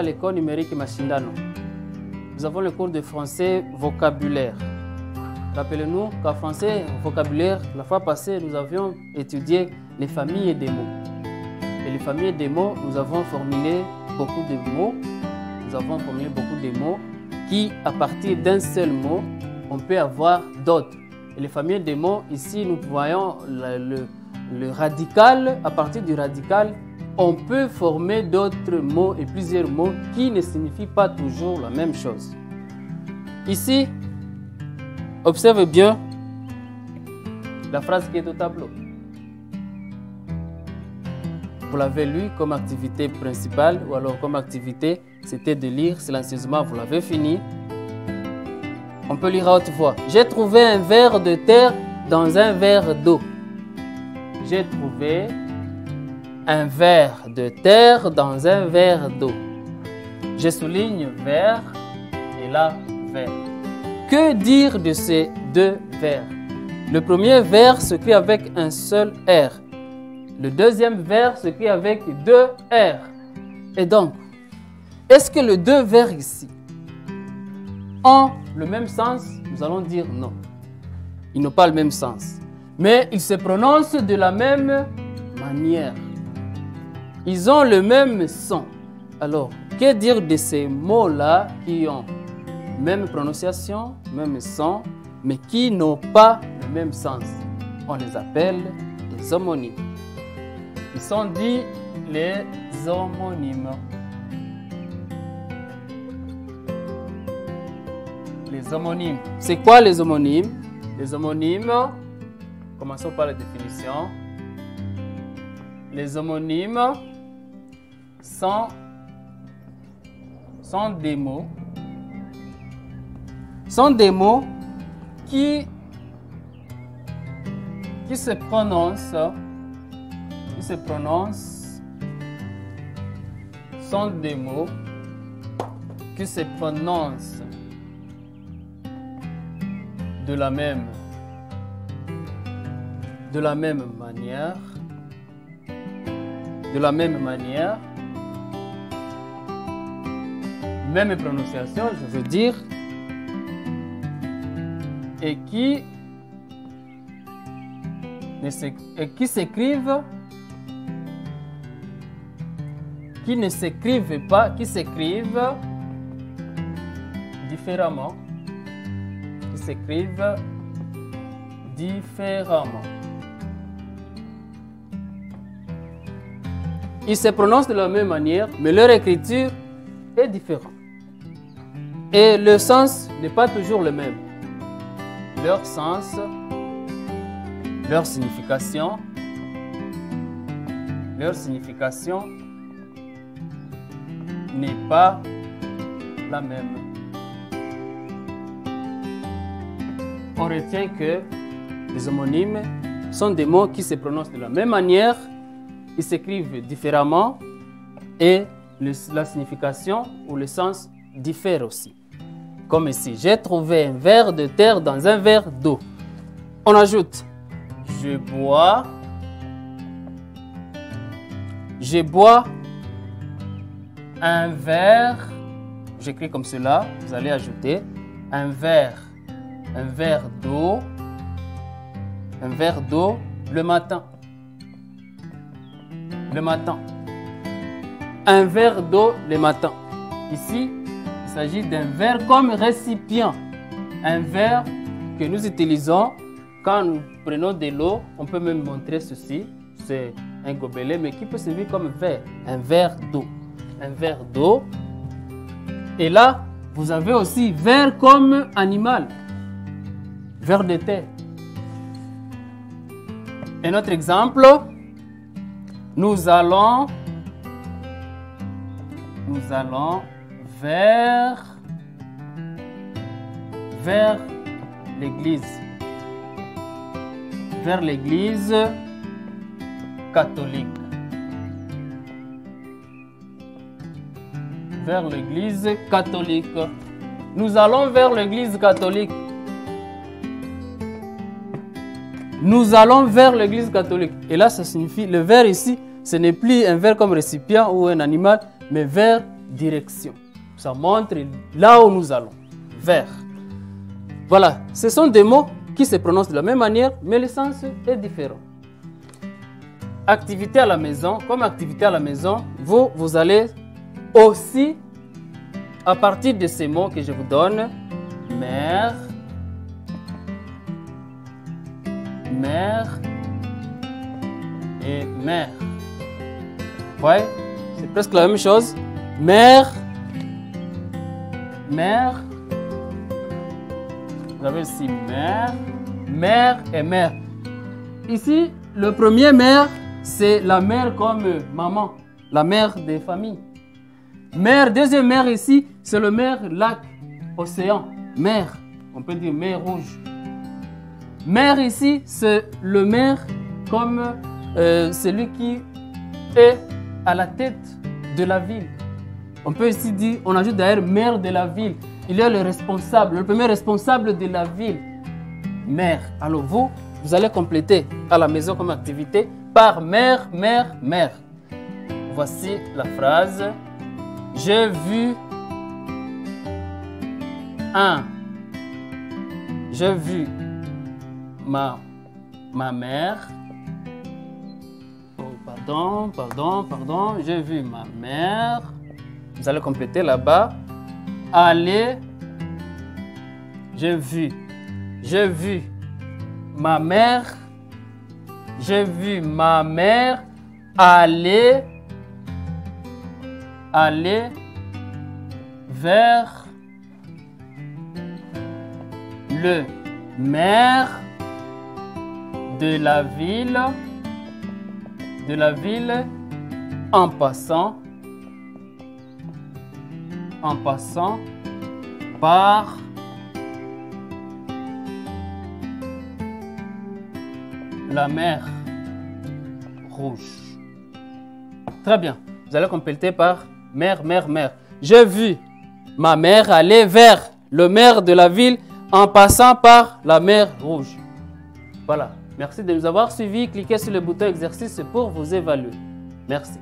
l'école numérique Mashindano. Nous avons le cours de français vocabulaire. Rappelez-nous qu'en français vocabulaire, la fois passée, nous avions étudié les familles des mots. Et les familles des mots, nous avons formulé beaucoup de mots. Nous avons formulé beaucoup de mots qui, à partir d'un seul mot, on peut avoir d'autres. Et les familles des mots, ici, nous voyons le radical. À partir du radical, on peut former d'autres mots et plusieurs mots qui ne signifient pas toujours la même chose. Ici, observez bien la phrase qui est au tableau. Vous l'avez lu comme activité principale ou alors comme activité, c'était de lire silencieusement, vous l'avez fini. On peut lire à haute voix. J'ai trouvé un ver de terre dans un verre d'eau. J'ai trouvé un ver de terre dans un verre d'eau. Je souligne ver et là ver. Que dire de ces deux vers? Le premier vers s'écrit avec un seul R. Le deuxième vers s'écrit avec deux R. Et donc, est-ce que les deux vers ici ont le même sens? Nous allons dire non. Ils n'ont pas le même sens. Mais ils se prononcent de la même manière. Ils ont le même son. Alors, que dire de ces mots-là qui ont même prononciation, même son, mais qui n'ont pas le même sens? On les appelle les homonymes. Ils sont dits les homonymes. Les homonymes. C'est quoi les homonymes? Les homonymes, commençons par la définition. Les homonymes sont des mots. Sont des mots qui se prononcent, sont des mots qui se prononcent de la même manière, même prononciation, je veux dire, et qui s'écrivent, qui ne s'écrivent pas, qui s'écrivent différemment, qui s'écrivent différemment. Ils se prononcent de la même manière, mais leur écriture est différente. Et le sens n'est pas toujours le même. Leur sens, leur signification n'est pas la même. On retient que les homonymes sont des mots qui se prononcent de la même manière, ils s'écrivent différemment et la signification ou le sens diffère aussi. Comme ici, j'ai trouvé un ver de terre dans un verre d'eau. On ajoute, je bois un verre, j'écris comme cela, vous allez ajouter un verre d'eau le matin. Un verre d'eau le matin. Ici, il s'agit d'un verre comme récipient. Un verre que nous utilisons quand nous prenons de l'eau. On peut même montrer ceci. C'est un gobelet, mais qui peut servir comme verre. Un verre d'eau. Un verre d'eau. Et là, vous avez aussi verre comme animal. Verre de terre. Un autre exemple. Nous allons vers l'église. Vers l'église catholique. Vers l'église catholique. Nous allons vers l'église catholique. Nous allons vers l'église catholique. Et là, ça signifie, le verre ici, ce n'est plus un verre comme récipient ou un animal, mais verre direction. Ça montre là où nous allons, vers. Voilà, ce sont des mots qui se prononcent de la même manière, mais le sens est différent. Activité à la maison, comme activité à la maison, vous allez aussi, à partir de ces mots que je vous donne, mère, mère et mère. Ouais, c'est presque la même chose. Mère, mère. Vous avez aussi mère, mère et mère. Ici, le premier mère, c'est la mère comme maman, la mère des familles. Mère, deuxième mère ici, c'est le mère lac, océan, mer. On peut dire mer rouge. Mère ici, c'est le maire comme celui qui est à la tête de la ville. On peut ici dire, on ajoute d'ailleurs maire de la ville. Il est le responsable, le premier responsable de la ville. Maire. Alors vous allez compléter à la maison comme activité par mère, mère, mère. Voici la phrase. J'ai vu J'ai vu ma mère. Oh, pardon. J'ai vu ma mère. Vous allez compléter là-bas. Aller. J'ai vu ma mère. J'ai vu ma mère aller vers le maire de la ville en passant par la mer Rouge. Très bien. Vous allez compléter par mère, mère, mère. J'ai vu ma mère aller vers le maire de la ville en passant par la mer Rouge. Voilà. Merci de nous avoir suivis. Cliquez sur le bouton exercice pour vous évaluer. Merci.